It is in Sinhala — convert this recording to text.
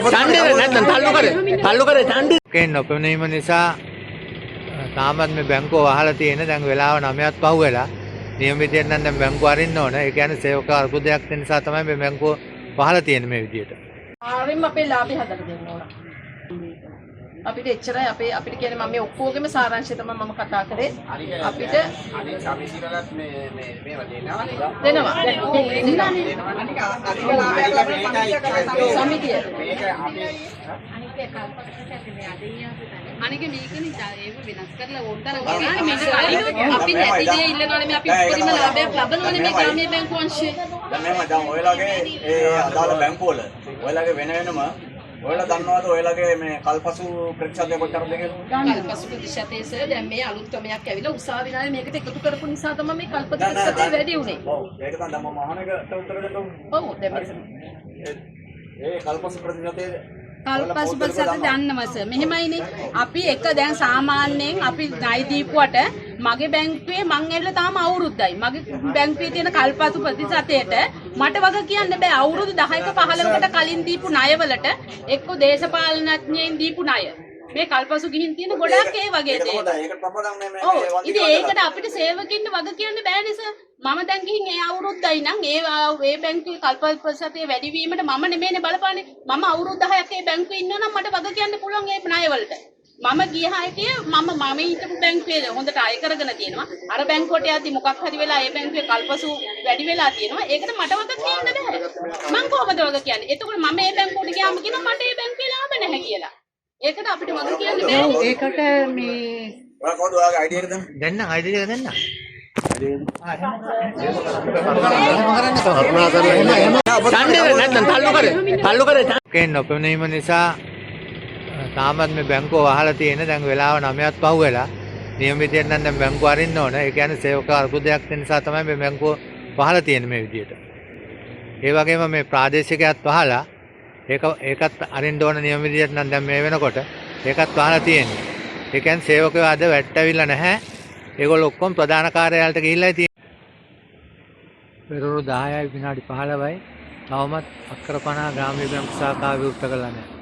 ඡන්දේ නැත්නම් තල්ලු කරේ ඡන්දේ කේ නොපෙනීම නිසා තාමත් මේ බැංකුව වහලා තියෙන. දැන් වෙලාව 9ක් පහුවෙලා. නියම විදියට නම් දැන් බැංකුව අරින්න ඕන. ඒ කියන්නේ සේවක අර්බුදයක් තියෙන නිසා තමයි මේ බැංකුව වහලා තියෙන්නේ මේ විදියට. ආවෙම අපේ ලාභය හදලා දෙන්න ඕන. අපිට එච්චරයි අපිට කියන්නේ මම මේ ඔක්කොගෙම සාරාංශය තමයි මම කතා කරේ. අපිට අනිත් සමිතිවලත් මේවා දෙනවා. සමිතිය අනික මේකනේ ඒක වෙනස් කරලා ඕන්තරම් ගන්න මේක කලින් අපි නැති දේ ඉල්ලනවානේ මේ අපි උපරිම ලාභයක් ලබනවානේ මේ ග්‍රාමීය බැංකුව අංශය. දැන් මෙහෙම දැන් ඔයලාගේ ඒ අදාළ බැංකුවල ඔයලාගේ වෙනම ඔයලා දන්නවද ඔයලාගේ මේ කල්පසු ප්‍රතිශතය කොච්චරද කියලා? කල්පසු ප්‍රතිශතය සර් දැන් මේ අලුත් ක්‍රමයක් ඇවිල්ලා උසාවි නාය මේකට එකතු කරපු නිසා තමයි මේ කල්ප ප්‍රතිශතය වැඩි උනේ. ඔව් ඒක තමයි මම අහන එකට උත්තර දෙන්න ඕනේ. ඔව් දැන් ඒ කල්පසු ප්‍රතිශතය කල්පසු ප්‍රතිශත දන්නවා සර්. මෙහෙමයිනේ අපි එක දැන් සාමාන්‍යයෙන් අපි ණය දීපුවට මගේ බැංකුවේ මං ඇවිල්ලා තාම අවුරුද්දයි. මගේ බැංකුවේ තියෙන කල්පසු ප්‍රතිශතයට මට වග කියන්න බෑ. අවුරුදු 10ක 15කට කලින් දීපු ණයවලට එක්ක දේශපාලනඥයින් දීපු ණය. මේ කල්පසු ගිහින් තියෙන ගොඩක් ඒ වගේ දේවල්. ඒකට ප්‍රපදම් මේ ඔව් ඉතින් ඒකට අපිට සේවකින්ට වග කියන්න බෑනේ සර්. මම දැන් ගිහින් ඒ අවුරුද්දයි නම් ඒ බැංකුවේ කල්පසු ප්‍රතිශතය වැඩි වීමට මම නෙමෙයිනේ බලපාන්නේ. මම අවුරුදු 10ක් ඒ බැංකුවේ ඉන්නවා නම් මට වග කියන්න පුළුවන් ඒ ණයවලට. මම ගිය හැටිය මම හිටපු බැංකුවේ හොඳට අය කරගෙන තියෙනවා. අර බැංකුවට යද්දි මොකක් හරි වෙලා ඒ බැංකුවේ කල්පසු වැඩි වෙලා තියෙනවා. ඒකට මට වග කියන්න බෑ. මං කොහොමද වග කියන්නේ? එතකොට මම ඒ බැංකුවට ගියාම කියනවා මට ඒ බැංකුවේ ලාභ නැහැ කියලා. ඒකට අපිට වග කියන්න බෑ. ඒකට මේ ඔයා කවුද ඔයාගේ අයිඩියා එක දෙන්න? දැන් නම් අයිඩියා එක දෙන්න. ඡන්දේ නැත්නම් තල්ලු කරේ කේ නොපෙනීම නිසා තාමත් මේ බැංකුව වහලා තියෙන. දැන් වෙලාව 9ක් පහුවෙලා. නියම විදියට නම් දැන් බැංකුව අරින්න ඕන. ඒ කියන්නේ සේවක අර්බුදයක් තියෙන නිසා තමයි මේ බැංකුව වහලා තියෙන්නේ මේ විදියට. ඒ වගේම මේ ප්‍රාදේශිකයත් වහලා ඒකත් අරින්න ඕන නියම විදියට නම් දැන් මේ වෙනකොට ඒකත් වහලා තියෙන්නේ. ඒ කියන්නේ සේවකයෝ අද වැට්ටවිලා නැහැ. ඒගොල්ලෝ ඔක්කොම ප්‍රධාන කාර්යාලයට ගිහිල්ලා තියෙන්නේ. පෙරවරු 10යි විනාඩි 15යි. තවමත් අක්කර 50 ග්‍රාමීය බැංකු ශාඛාව විවෘත කළා නැහැ.